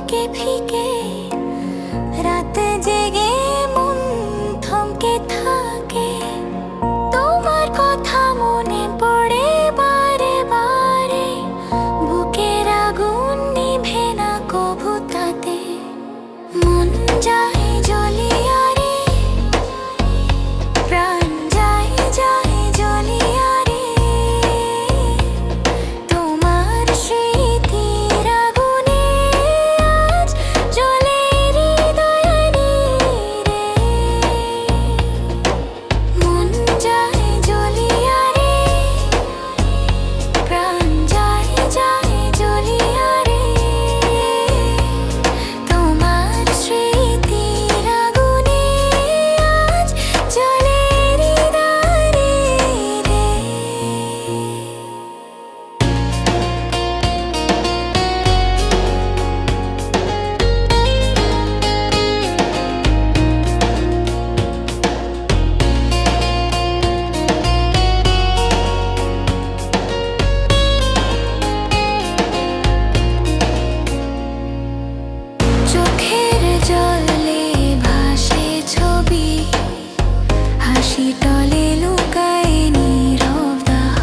ফিকে ফিকে রাতে জেগে মন থমকে থাকে। তোমার কথা মনে পড়ে বারে বারে, বুকের আগুন নিভে না কভু তাতে। মন যায় জ্বলিয়া রে, প্রাণ যায় যায় জ্বলিয়া রে, তোমার স্মৃতির আগুনে আজ জ্বলে হৃদয় রে। মন যায় জ্বলিয়া রে, প্রাণ যায় যায় জ্বলিয়া রে, তোমার স্মৃতির আগুনে আজ জ্বলে হৃদয় রে। চোখের জলে ভাসে ছবি, হাসি টলে লুকায় নীরব দাহ।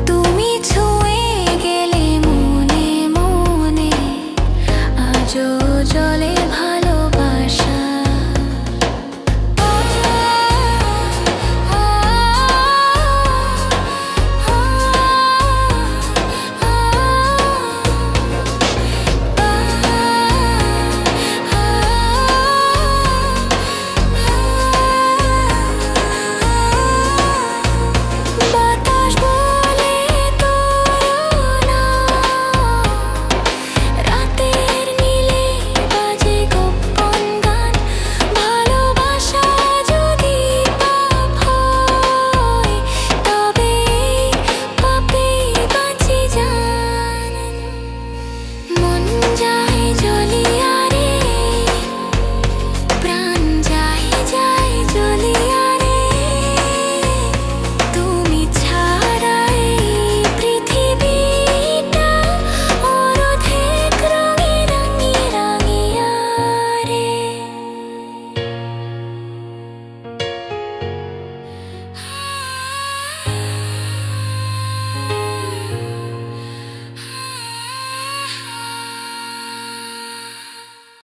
তুমি ছুঁয়ে গেলে মনে মনে, আজও জলে ভালোবাসা। বাতাস বলে তোর নাম, রাতের নীলে বাজে গোপন গান। ভালোবাসা যদি পাপ হয়, তবে পাপে বাঁচি জান। মন যায়